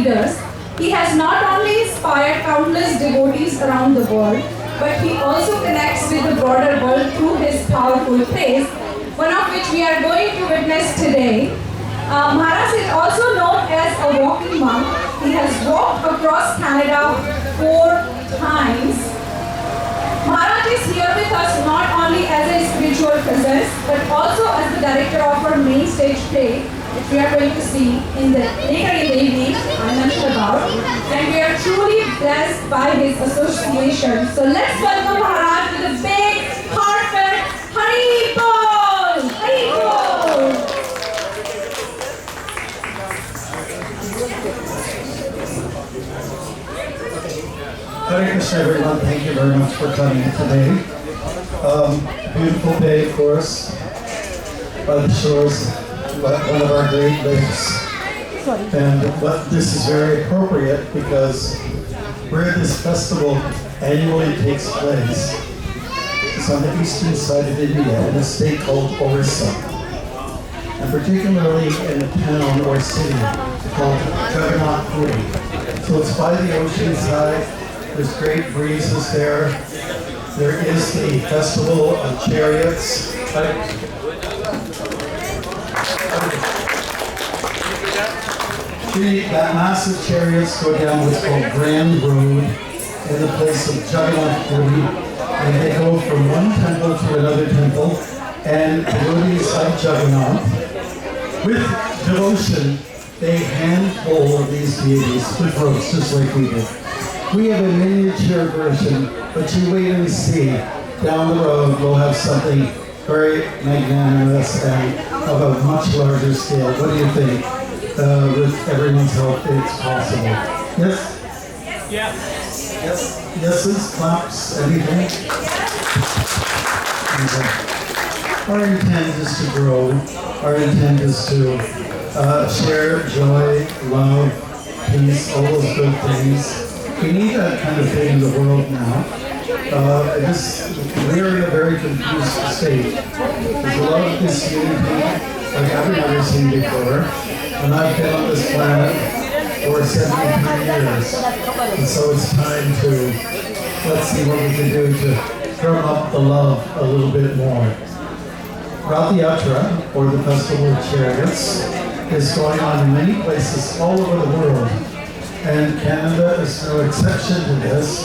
leaders. He has not only inspired countless devotees around the world, but he also connects with the broader world through his powerful praise, one of which we are going to witness today. Maharaj is also known as a walking monk. He has walked across Canada 4 times. Maharaj is here with us not only as a spiritual presence, but also as the director of our main stage play, which we are going to see later in the evening, I mentioned about. And we are truly blessed by his association. So let's welcome Maharaj with a big, heartfelt Hari Bol! Hari Bol! Hare Krishna, everyone. Thank you very much for coming today. Beautiful day, of course, by the shores of one of our great lakes. But this is very appropriate because where this festival annually takes place is on the eastern side of India in a state called Orissa, and particularly in a town or city called Jagannath Puri. So it's by the ocean side. There's great breezes there. There is the festival of Chariots. That massive chariots go down what's called Grand Road in the place of Jagannath Puri, and they go from one temple to another temple, and devotees of Jagannath, with devotion, they hand hold these deities with ropes, just like we do. We have a miniature version, but you wait and see. Down the road, we'll have something very magnanimous and of a much larger scale. What do you think? With everyone's help, it's possible. Yes? Yes. Yes? Yeses? Claps? Anything? Okay. Our intent is to grow. Our intent is to share joy, love, peace, all those good things. We need that kind of thing in the world now. We're in a very confused state. There's a lot of disunity like I've never seen before. And I've been on this planet for 73 years. And so it's time to, let's see what we can do to drum up the love a little bit more. Rath Yatra, or the Festival of Chariots, is going on in many places all over the world. And Canada is no exception to this.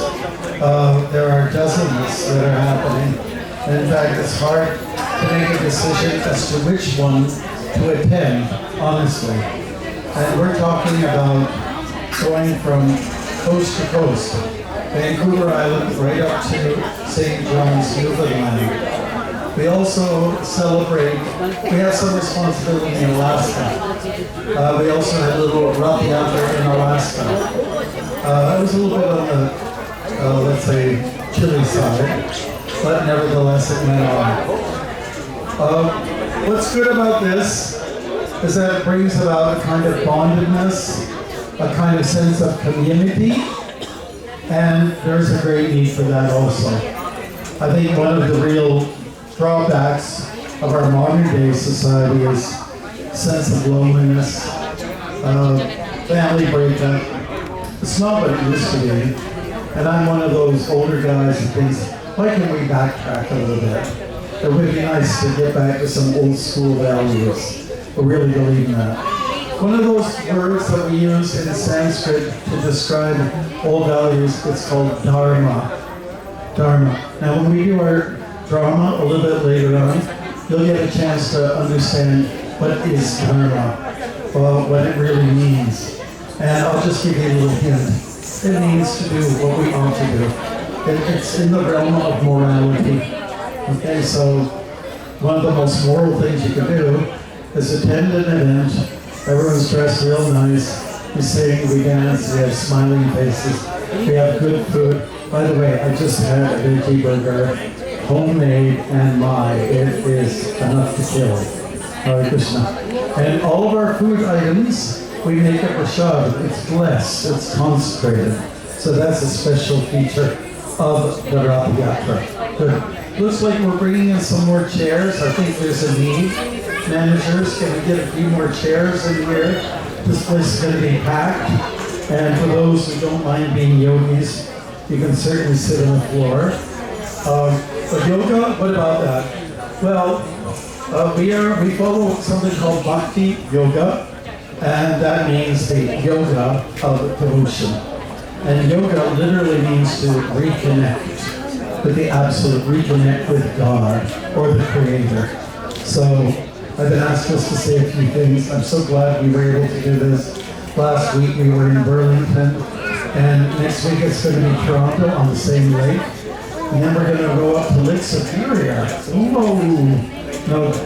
There are dozens that are happening. And in fact, it's hard to make a decision as to which one to attend, honestly. And we're talking about going from coast to coast, Vancouver Island right up to St. John's, Newfoundland. We also celebrate, we have some responsibility in Alaska. We also had a little Rath Yatra in Alaska. It was a little bit on the, let's say, chilly side, but nevertheless it went on. What's good about this is that it brings about a kind of bondedness, a kind of sense of community, and there's a great need for that also. I think one of the real drawbacks of our modern day society is sense of loneliness, family breakup. It's not what it used to be. And I'm one of those older guys who thinks, why can't we backtrack a little bit? It would be nice to get back to some old school values. I really believe in that. One of those words that we use in Sanskrit to describe old values, it's called dharma. Dharma. Now when we do our drama a little bit later on, you'll get a chance to understand what is dharma, well, what it really means. And I'll just give you a little hint. It means to do what we ought to do. It's in the realm of morality. Okay, so one of the most moral things you can do is attend an event, everyone's dressed real nice, we sing, we dance, we have smiling faces, we have good food. By the way, I just had a veggie burger, homemade, and it is enough to kill. Hare Krishna. And all of our food items, we make it prashad. It's blessed, it's consecrated. So that's a special feature of the Rath Yatra. Good. Looks like we're bringing in some more chairs. I think there's a need. Managers, can we get a few more chairs in here? This place is going to be packed. And for those who don't mind being yogis, you can certainly sit on the floor. But yoga, what about that? Well, we follow something called Bhakti Yoga, and that means the yoga of devotion. And yoga literally means to reconnect with the absolute, reconnect with God or the Creator. So I've been asked just to say a few things. I'm so glad we were able to do this. Last week we were in Burlington, and next week it's going to be Toronto on the same lake. And then we're going to go up to Lake Superior.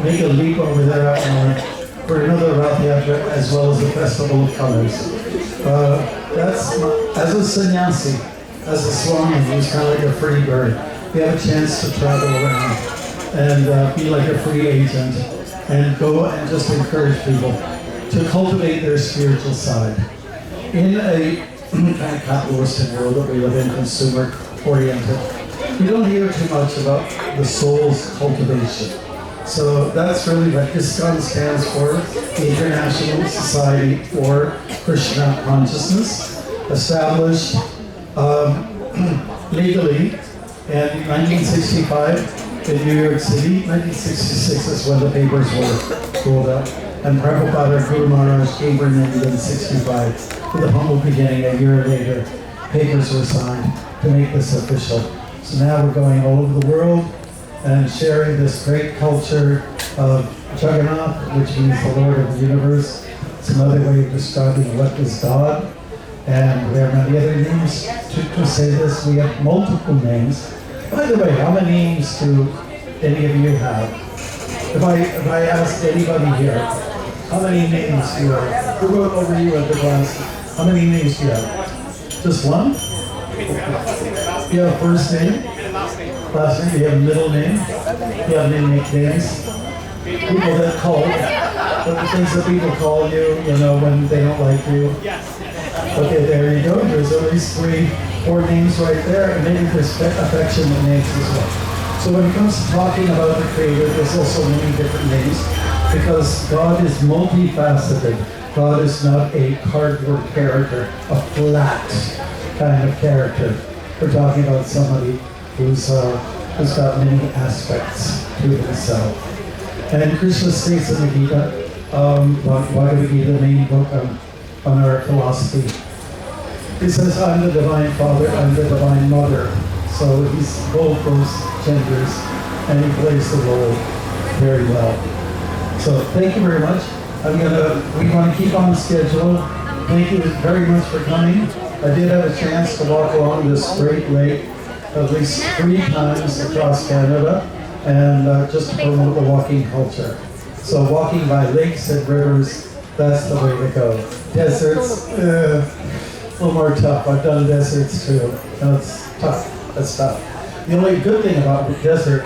Make a leap over there for another Rath Yatra as well as the Festival of Colors. That's as a sannyasi, as a swami who's kind of like a free bird. We have a chance to travel around and be like a free agent and go and just encourage people to cultivate their spiritual side. In a kind of capitalistic world that we live in, consumer-oriented, we don't hear too much about the soul's cultivation. So that's really what Iskcon stands for, the International Society for Krishna Consciousness, established legally in 1965 in New York City. 1966 is when the papers were rolled out. And Prabhupada Guru Maharaj came in 1965 with a humble beginning. A year later, papers were signed to make this official. So now we're going all over the world and sharing this great culture of Jagannath, which means the Lord of the Universe. It's another way of describing what is God. And there are many other names to say this. We have multiple names. By the way, how many names do any of you have? If I asked anybody here, how many names do you have? We'll go over you at the class. How many names do you have? Just one? You have a first name? Last name? You have a middle name? You have any nicknames? People that call, the things that people call you, when they don't like you. Okay, there you go. There's at least 3-4 names right there, and maybe there's affectionate names as well. So when it comes to talking about the Creator, there's also many different names, because God is multifaceted. God is not a cardboard character, a flat kind of character. We're talking about somebody who's got many aspects to himself. And Krishna states in the Gita, Bhagavad Gita, the main book on our philosophy, he says, I'm the Divine Father, I'm the Divine Mother. So he's both those genders, and he plays the role very well. So thank you very much. We want to keep on schedule. Thank you very much for coming. I did have a chance to walk along this great lake at least 3 times across Canada, and just to promote the walking culture. So walking by lakes and rivers, that's the way to go. Deserts, a little more tough. I've done deserts too. It's tough. That's tough. The only good thing about the desert,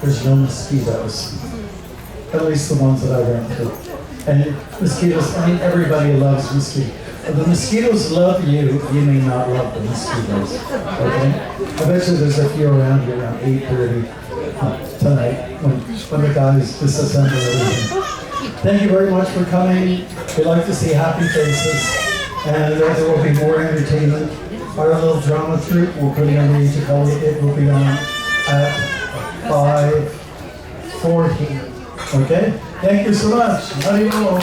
there's no mosquitoes. At least the ones that I went through. And mosquitoes, everybody loves mosquitoes. If the mosquitoes love you, you may not love the mosquitoes. Okay? I bet you there's a few around here around 8:30 tonight when the guys disassemble everything. Thank you very much for coming. We like to see happy faces, and there will be more entertainment. Our little drama troupe, we're putting on the Iskcon. It will be on at 5:40. Okay? Thank you so much. Haribol.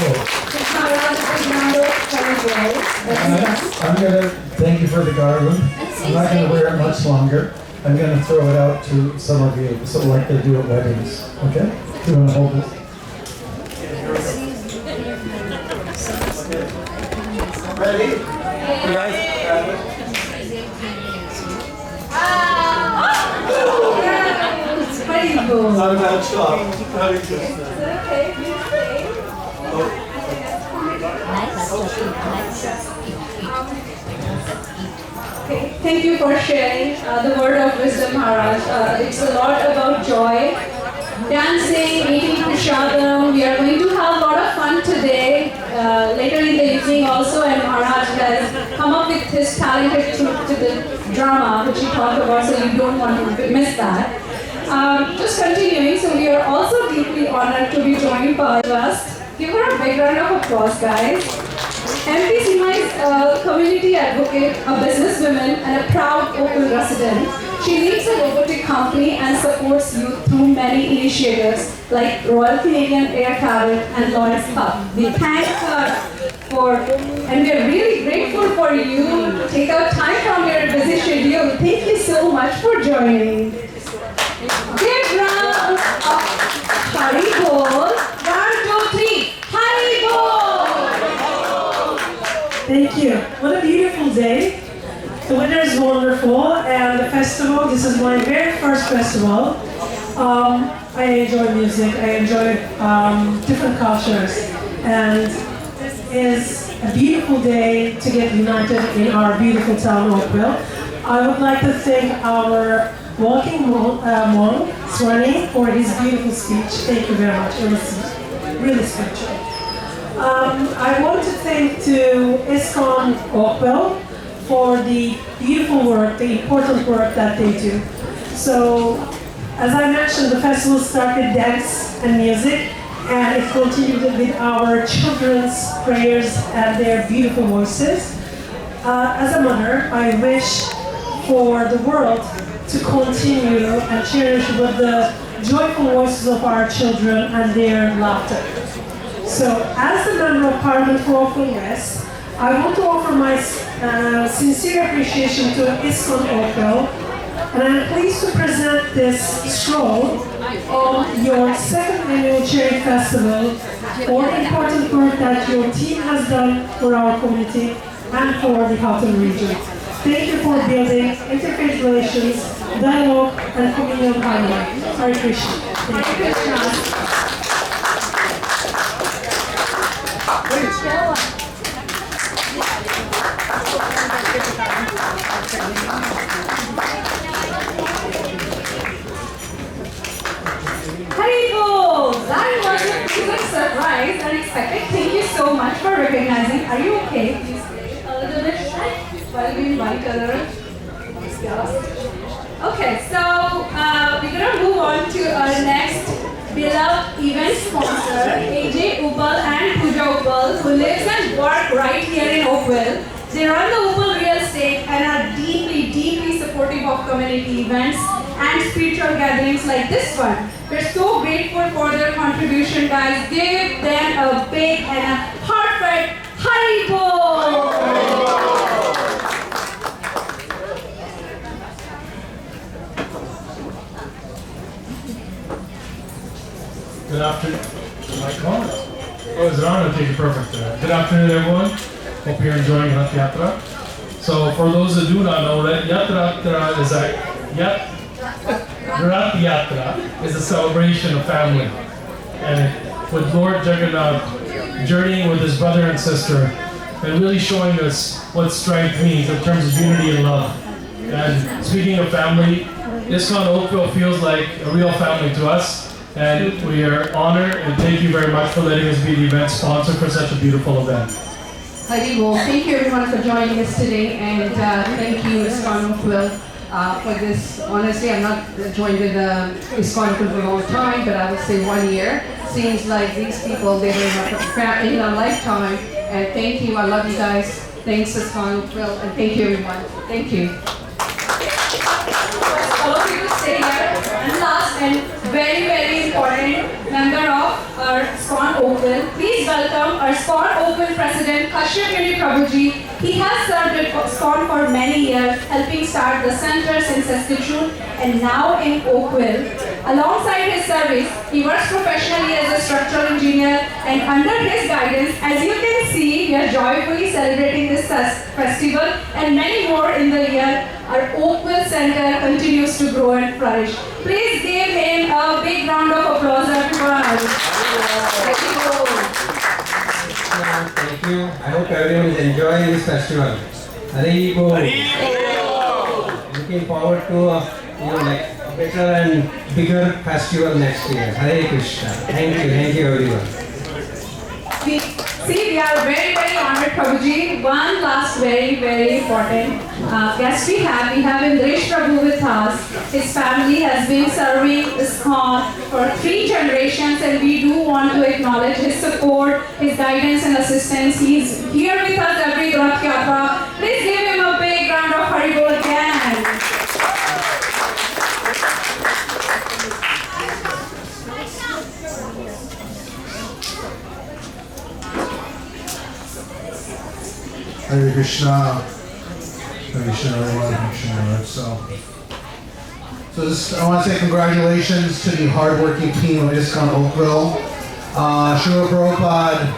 I'm going to thank you for the garland. I'm not going to wear it much longer. I'm going to throw it out to some of you, so like they do at weddings. Okay? Do you want to hold it? Ready? You guys? Very good. Not a bad shot. Very good. Okay, thank you for sharing the word of wisdom, Maharaj. It's a lot about joy, dancing, eating prasadam. We are going to have a lot of fun today, later in the evening also, and Maharaj has come up with his talented troupe to the drama, which he talked about, so you don't want to miss that. Just continuing, so we are also deeply honored to be joined by us. Give her a big round of applause, guys. MP Seema is a community advocate, a businesswoman, and a proud Oakville resident. She leads a robotic company and supports youth through many initiatives like Royal Canadian Air Cadet and Lawrence Cup. We thank her for, and we are really grateful for you to take out time from your busy schedule. Thank you so much for joining. Give round of Haribol. 1, 2, 3. Haribol! Thank you. What a beautiful day. The weather is wonderful, and the festival, this is my very first festival. I enjoy music, I enjoy different cultures, and this is a beautiful day to get united in our beautiful town, Oakville. I would like to thank our walking monk, Swani, for his beautiful speech. Thank you very much. It was really spiritual. I want to thank to Iskcon Oakville for the beautiful work, the important work that they do. So, as I mentioned, the festival started dance and music, and it continued with our children's prayers and their beautiful voices. As a mother, I wish for the world to continue and cherish with the joyful voices of our children and their laughter. So, as a member of Parliament for Oakville West, I want to offer my sincere appreciation to Iskcon Oakville, and I'm pleased to present this stroll on your second annual Chariots Festival for the important work that your team has done for our community and for the Houghton region. Thank you for building interfaith relations, dialogue, and communal harmony. Hare Krishna. Thank you. Haribol! That was a big surprise, unexpected. Thank you so much for recognizing. Are you okay? Please a little bit shy while we invite other guests. Okay, so we're gonna move on to our next beloved event sponsor, AJ Uppal and Pooja Uppal, who lives and work right here in Oakville. They run the Uppal Real Estate and are deeply, deeply supportive of community events and spiritual gatherings like this one. We're so grateful for their contribution, guys. Give them a big and a heartfelt Haribol! Good afternoon. Am I calling? Oh, is it on? Okay, perfect. Good afternoon, everyone. Hope you're enjoying Rath Yatra. So, for those that do not know, Rath Yatra is a celebration of family, and with Lord Jagannath journeying with his brother and sister, and really showing us what strength means in terms of unity and love. And speaking of family, Iskcon Oakville feels like a real family to us. And we are honored and thank you very much for letting us be the event sponsor for such a beautiful event. Haribol, thank you everyone for joining us today, and thank you Iskcon Oakville for this. Honestly, I'm not joined with Iskcon Oakville for a long time, but I would say 1 year. Seems like these people, they were in a lifetime, and thank you, I love you guys. Thanks Iskcon Oakville, and thank you everyone. Thank you. All of you stay here. And last and very, very important member of our Iskcon Oakville. Please welcome our Iskcon Oakville President Kashyap Yuni Prabhuji. He has served at Iskcon for many years, helping start the center since Saskatchewan and now in Oakville. Alongside his service, he works professionally as a structural engineer, and under his guidance, as you can see, we are joyfully celebrating this festival and many more in the year. Our Oakville Center continues to grow and flourish. Please give him a big round of applause, everyone. Thank you. I hope everyone is enjoying this festival. Haribol. Looking forward to like better and bigger festival next year. Hare Krishna. Thank you everyone. We are very, very honored, Prabhuji. One last very, very important guest we have. We have Indresh Prabhu with us. His family has been serving Iskcon for 3 generations, and we do want to acknowledge his support, his guidance and assistance. He's here with us every Rath Yatra. Please give him a big round of Haribol again. Hare Krishna. Hare Krishna, everyone. Hare Krishna. So I want to say congratulations to the hardworking team of Iskcon Oakville. Srila Prabhupada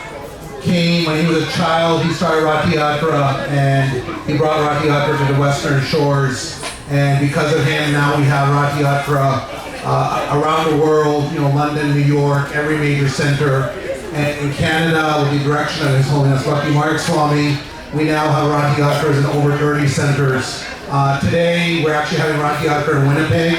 came when he was a child. He started Rath Yatra, and he brought Rath Yatra to the Western Shores. And because of him, now we have Rath Yatra around the world. You know, London, New York, every major center. And in Canada, with the direction of His Holiness Bhakti Marg Swami, we now have Rath Yatras in over 30 centers. Today, we're actually having Rath Yatra in Winnipeg,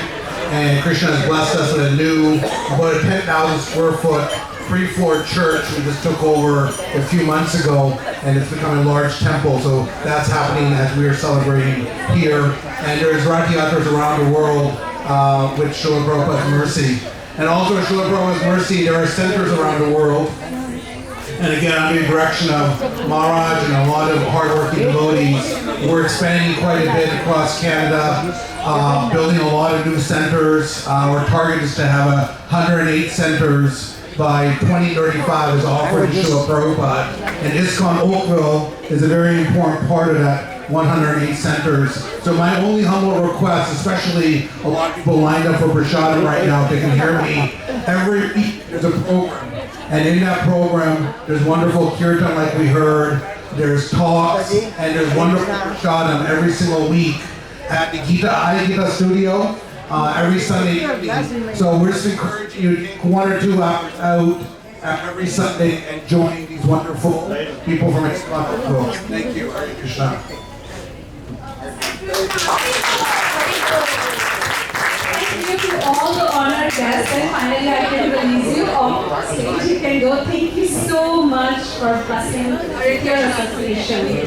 and Krishna has blessed us with a new, about a 10,000 square foot, 3-floor church we just took over a few months ago, and it's become a large temple, so that's happening as we are celebrating here. And there's Rath Yatras around the world with Srila Prabhupada's mercy. And also with Srila Prabhupada's mercy, there are centers around the world. And again, under the direction of Maharaj and a lot of hardworking devotees, we're expanding quite a bit across Canada, building a lot of new centers. Our target is to have 108 centers by 2035 as offered to Srila Prabhupada. And Iskcon Oakville is a very important part of that 108 centers. So my only humble request, especially a lot of people lined up for prasadam right now, if they can hear me, every week there's a program. And in that program, there's wonderful kirtan like we heard, there's talks, and there's wonderful prasadam every single week at the Gita Studio every Sunday evening. So we're just encouraging you to take 1 or 2 hours out every Sunday and join these wonderful people from Iskcon. Thank you. Hare Krishna. Thank you to all the honored guests, and finally I can release you off stage. You can go. Thank you so much for blessing our your association.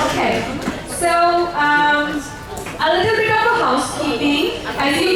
Okay. So a little bit of a housekeeping. As you